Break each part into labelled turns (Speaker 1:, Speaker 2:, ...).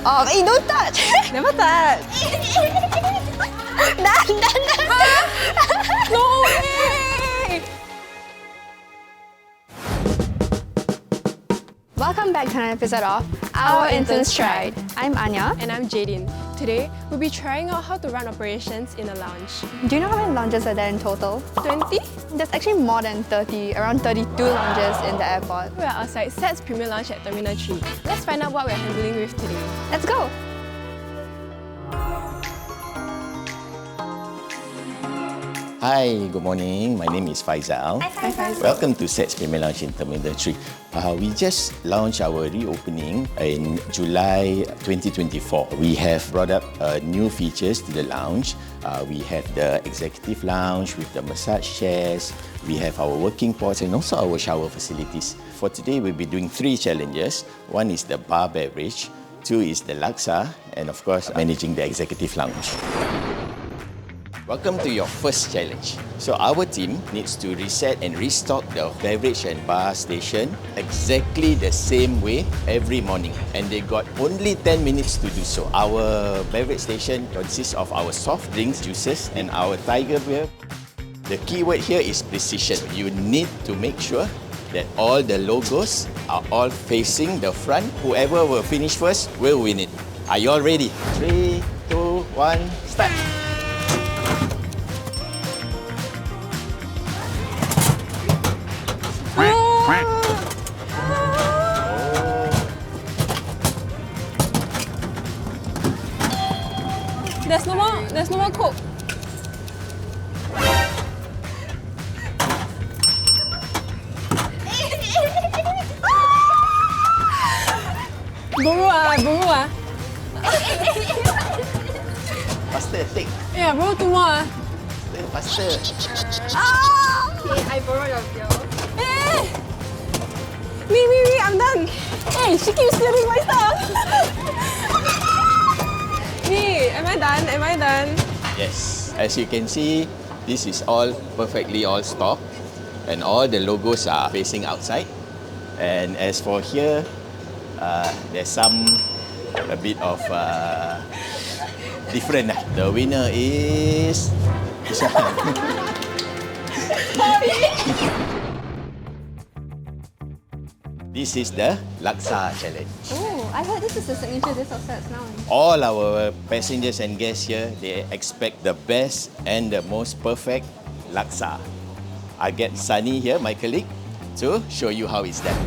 Speaker 1: off. Hey, don't touch.
Speaker 2: Never touch.
Speaker 1: Done.
Speaker 2: No way!
Speaker 1: Welcome back to another episode of Our Interns Tried. I'm Anya.
Speaker 2: And I'm Jadine. Today, we'll be trying out how to run operations in a lounge.
Speaker 1: Do you know how many lounges are there in total?
Speaker 2: 20?
Speaker 1: There's actually more than 30, around 32 lounges in the airport.
Speaker 2: We are outside SAT's Premium Lounge at Terminal 3. Let's find out what we're handling with today.
Speaker 1: Let's go!
Speaker 3: Hi, good morning. My name is Faizal.
Speaker 1: Hi, Faizal.
Speaker 3: Welcome to SAT's Premier Lounge in Terminal 3. We just launched our reopening in July 2024. We have brought up new features to the lounge. We have the executive lounge with the massage chairs. We have our working pods and also our shower facilities. For today, we'll be doing 3 challenges. One is the bar beverage, 2 is the laksa, and of course, managing the executive lounge. Welcome to your first challenge. So our team needs to reset and restock the beverage and bar station exactly the same way every morning. And they got only 10 minutes to do so. Our beverage station consists of our soft drinks, juices and our tiger beer. The key word here is precision. You need to make sure that all the logos are all facing the front. Whoever will finish first will win it. Are you all ready? 3, 2, 1, start!
Speaker 2: There's no more Coke. Buru ah.
Speaker 3: Faster, take.
Speaker 2: Yeah, bro, 2 more.
Speaker 3: Faster.
Speaker 1: Okay, I borrow your beer.
Speaker 2: Me, I'm done. Hey, she keeps stealing my stuff. Me, am I done?
Speaker 3: Yes. As you can see, this is all perfectly all stocked and all the logos are facing outside. And as for here, there's a bit of different. The winner is this one. This is the laksa challenge.
Speaker 1: Oh, I heard this is a signature dish of SAT's now.
Speaker 3: All our passengers and guests here, they expect the best and the most perfect laksa. I get Sunny here, my colleague, to show you how it's done.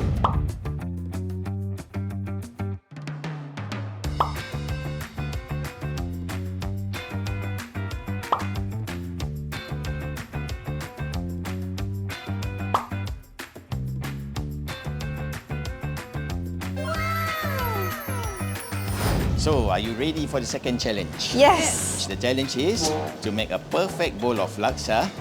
Speaker 3: So, are you ready for the second challenge?
Speaker 1: Yes!
Speaker 3: The challenge is to make a perfect bowl of laksa,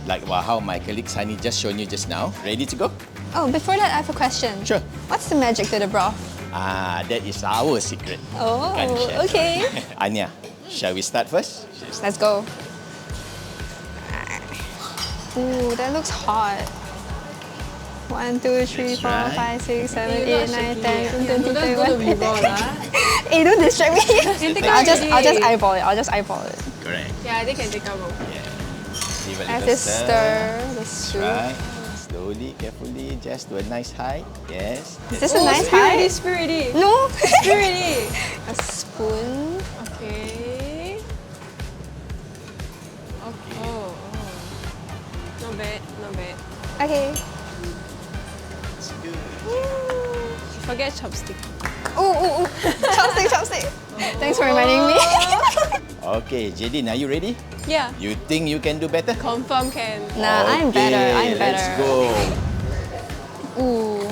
Speaker 3: like how my colleague Sunny just shown you just now. Ready to go?
Speaker 1: Oh, before that, I have a question.
Speaker 3: Sure.
Speaker 1: What's the magic to the broth?
Speaker 3: That is our secret.
Speaker 1: Oh,
Speaker 3: Can't share.
Speaker 1: okay.
Speaker 3: Anya, shall we start first?
Speaker 1: Let's go. Ooh, that looks hot. 1, 2, 3, 4, 5, 6, 7, 8, 9, 10, 11, 12, 21. Hey, don't distract me. I'll just eyeball it.
Speaker 3: Correct.
Speaker 2: Yeah, I think I can take out.
Speaker 3: Yeah. Give a
Speaker 1: I have
Speaker 3: little
Speaker 1: to stir the soup.
Speaker 3: Right. Slowly, carefully, just to a nice height. Yes.
Speaker 1: Is this a nice height?
Speaker 2: Spill already.
Speaker 1: No.
Speaker 2: Spill already.
Speaker 1: A spoon.
Speaker 2: Okay. Oh. Not bad.
Speaker 1: Okay.
Speaker 3: That's good.
Speaker 2: Forget chopstick.
Speaker 1: Ooh. Chopstick. Thanks for reminding me.
Speaker 3: Okay, Jadine, are you ready?
Speaker 2: Yeah.
Speaker 3: You think you can do better?
Speaker 2: Confirm can.
Speaker 1: Nah, I'm better.
Speaker 3: Let's go.
Speaker 1: Ooh.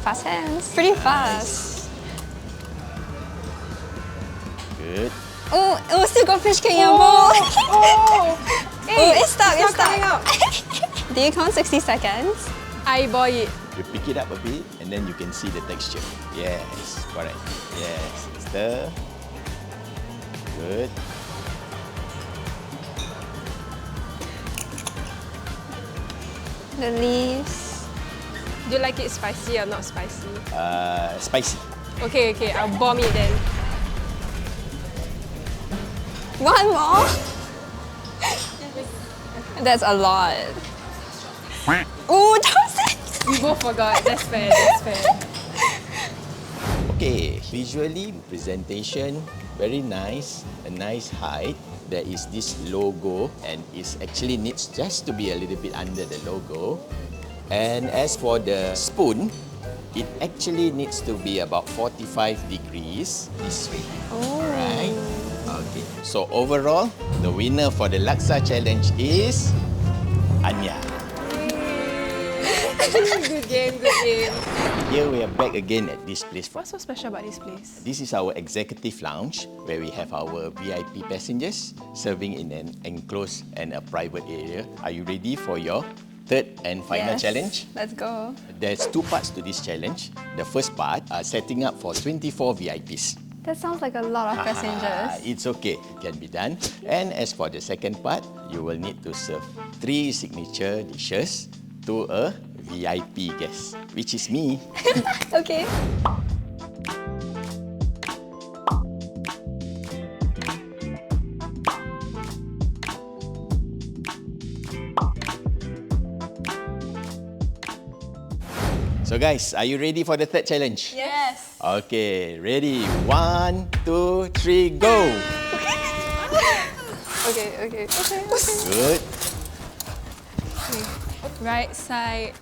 Speaker 1: Fast hands. Pretty fast.
Speaker 3: Good.
Speaker 1: Oh, still got fish cake in your bowl.
Speaker 2: Hey,
Speaker 1: It's stuck.
Speaker 2: coming out.
Speaker 1: Do you count 60 seconds?
Speaker 2: Eyeball it.
Speaker 3: You pick it up a bit and then you can see the texture. Yes, correct. Yes, stir. Good.
Speaker 1: The leaves.
Speaker 2: Do you like it spicy or not spicy?
Speaker 3: Spicy.
Speaker 2: Okay, I'll bomb it then.
Speaker 1: One more. That's a lot. Oh, chopsticks.
Speaker 2: We both forgot. That's fair. That's fair.
Speaker 3: Okay, visually, presentation, very nice, a nice height. There is this logo and it actually needs just to be a little bit under the logo. And as for the spoon, it actually needs to be about 45 degrees this way.
Speaker 1: Oh.
Speaker 3: Right? Okay. So overall, the winner for the Laksa challenge is Anya.
Speaker 2: Good game, good game.
Speaker 3: Here we are back again at this place.
Speaker 2: What's so special about this place?
Speaker 3: This is our executive lounge where we have our VIP passengers serving in an enclosed and a private area. Are you ready for your third and final challenge?
Speaker 1: Let's go.
Speaker 3: There's two parts to this challenge. The first part, setting up for 24 VIPs.
Speaker 1: That sounds like a lot of passengers.
Speaker 3: It's okay, can be done. And as for the second part, you will need to serve 3 signature dishes to a VIP guest, which is me.
Speaker 1: Okay.
Speaker 3: So guys, are you ready for the third challenge?
Speaker 2: Yes.
Speaker 3: Okay, ready? 1, 2, 3, go!
Speaker 1: Okay.
Speaker 3: Good.
Speaker 2: Right side.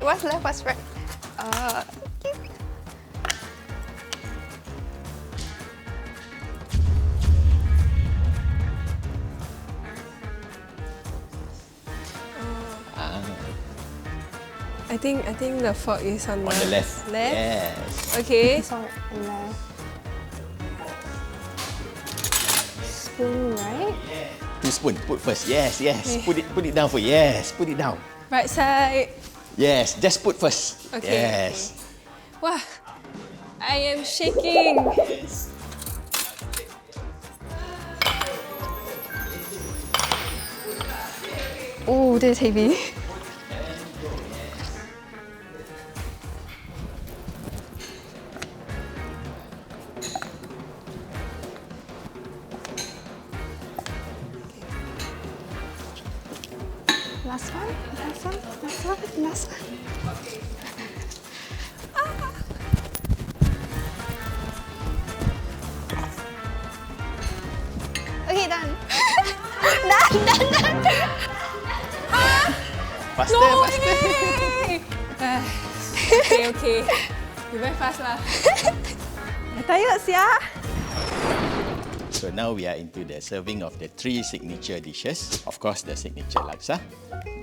Speaker 1: What's left? What's right?
Speaker 2: I think the fork is on
Speaker 3: On the left.
Speaker 2: Left.
Speaker 3: Yes.
Speaker 2: Okay.
Speaker 1: Sorry, left. Spoon, right?
Speaker 3: 2 spoon, put first. Yes. Put it down for yes. Put it down.
Speaker 2: Right side.
Speaker 3: Yes, just put first.
Speaker 2: Okay.
Speaker 3: Yes.
Speaker 2: Wow. I am shaking.
Speaker 1: Oh, this is heavy. Last one. Okay, done. done.
Speaker 3: Faster.
Speaker 2: Okay. You very fast lah. I tired sia.
Speaker 3: So now we are into the serving of the 3 signature dishes. Of course, the signature laksa,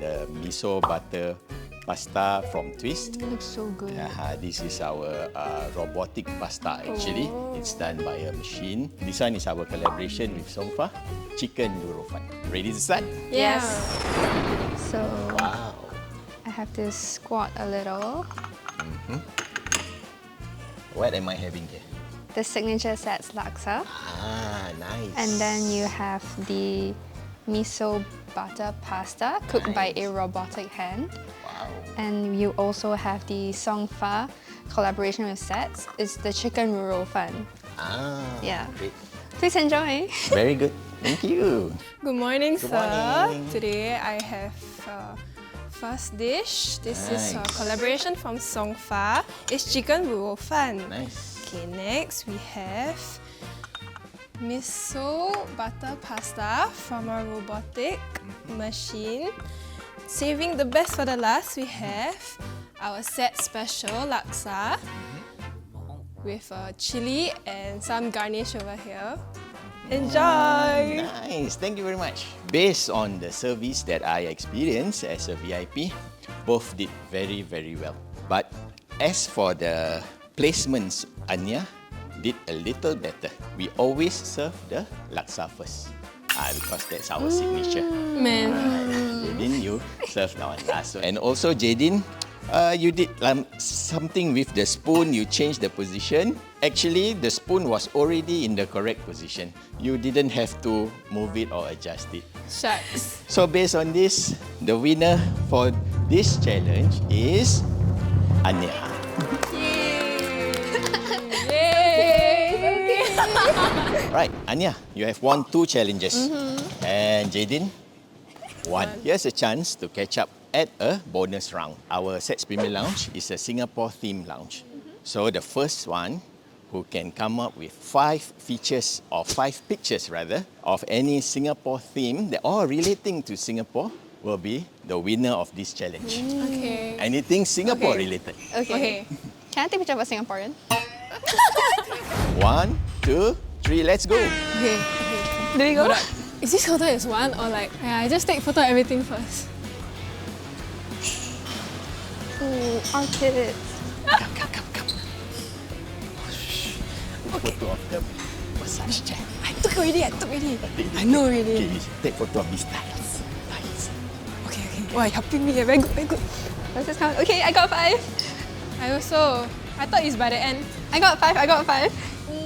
Speaker 3: the miso butter pasta from Twist.
Speaker 1: It looks so good.
Speaker 3: This is our robotic pasta actually. It's done by a machine. This one is our collaboration with Songfa, chicken durofan. Ready to start?
Speaker 2: Yes.
Speaker 1: So
Speaker 3: Wow.
Speaker 1: I have to squat a little.
Speaker 3: What am I having here?
Speaker 1: The signature set's laksa.
Speaker 3: Nice.
Speaker 1: And then you have the miso butter pasta cooked by a robotic hand.
Speaker 3: Wow.
Speaker 1: And you also have the Songfa collaboration with Sets. It's the chicken rurofan. Yeah.
Speaker 3: Great.
Speaker 1: Please enjoy.
Speaker 3: Very good. Thank you.
Speaker 2: Good morning,
Speaker 3: Good
Speaker 2: sir.
Speaker 3: morning.
Speaker 2: Today I have first dish. This is a
Speaker 3: Nice.
Speaker 2: collaboration from Songfa. It's chicken rurofan.
Speaker 3: Nice.
Speaker 2: Okay, next we have miso butter pasta from a robotic machine. Saving the best for the last, we have our set special laksa with chili and some garnish over here. Enjoy!
Speaker 3: Nice. Thank you very much. Based on the service that I experienced as a VIP, both did very, very well. But as for the placements, Anya did a little better. We always serve the laksa first. Because that's our signature.
Speaker 2: Man.
Speaker 3: Jadin, you serve that one last. And also, Jadin, you did something with the spoon. You changed the position. Actually, the spoon was already in the correct position. You didn't have to move it or adjust it.
Speaker 2: Shucks.
Speaker 3: So based on this, the winner for this challenge is Anya.
Speaker 2: Yay! Yay!
Speaker 3: Right, Anya, you have won 2 challenges. And Jadin, 1. Here's a chance to catch up at a bonus round. Our Sets Premier Lounge is a Singapore themed lounge. So the first one who can come up with 5 features or 5 pictures rather of any Singapore theme that all relating to Singapore will be the winner of this challenge.
Speaker 2: Okay.
Speaker 3: Anything Singapore
Speaker 2: Okay.
Speaker 3: related.
Speaker 2: Okay.
Speaker 1: Can I take a picture of a Singaporean?
Speaker 3: 1, 2, 3, let's go.
Speaker 2: Okay.
Speaker 1: Do we go?
Speaker 2: Is this photo is one or like, yeah, I just take photo of everything first.
Speaker 1: Ooh, orchids.
Speaker 3: Photo of the massage chair.
Speaker 2: I took already. I know already.
Speaker 3: Okay, take photo of these tiles. Tiles.
Speaker 2: Okay. Wow, you're helping me. Very good.
Speaker 1: Does this count? Okay, I got 5.
Speaker 2: I thought it's by the end.
Speaker 1: I got 5.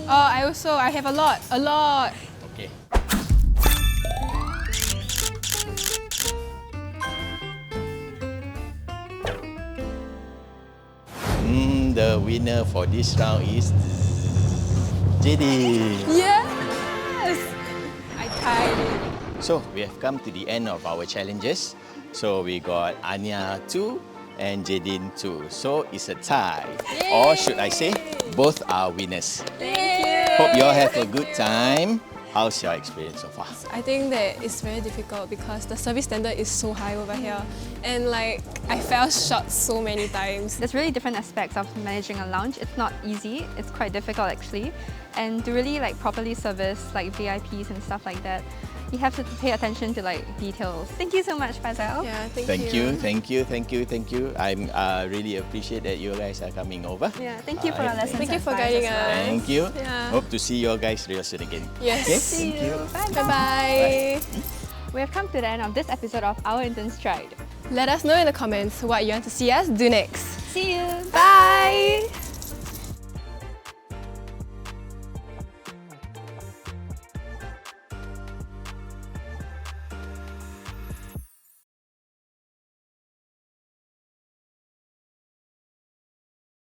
Speaker 2: Oh, I have a lot.
Speaker 3: Okay. The winner for this round is JD.
Speaker 2: Yes! I tied it.
Speaker 3: So we have come to the end of our challenges. So we got Anya 2 and Jadin 2. So it's a tie. Or should I say, both are winners.
Speaker 2: Thank you.
Speaker 3: Hope you all have a good time. How's your experience so far?
Speaker 2: I think that it's very difficult because the service standard is so high over here. And like, I fell short so many times.
Speaker 1: There's really different aspects of managing a lounge. It's not easy. It's quite difficult actually. And to really like properly service like VIPs and stuff like that, you have to pay attention to like details. Thank you so much, Faisal.
Speaker 2: Yeah,
Speaker 3: Thank you. I'm really appreciate that you guys are coming over.
Speaker 1: Yeah, thank you for your lessons.
Speaker 2: Thank you for
Speaker 1: advice
Speaker 2: guiding
Speaker 1: as well.
Speaker 2: us.
Speaker 3: Thank you.
Speaker 2: Yeah.
Speaker 3: Hope to see you guys real soon again.
Speaker 2: Yes.
Speaker 3: Okay?
Speaker 1: See
Speaker 3: Thank
Speaker 1: you.
Speaker 3: you.
Speaker 2: Bye-bye.
Speaker 1: We have come to the end of this episode of Our Interns Tried.
Speaker 2: Let us know in the comments what you want to see us do next.
Speaker 1: See you.
Speaker 2: Bye!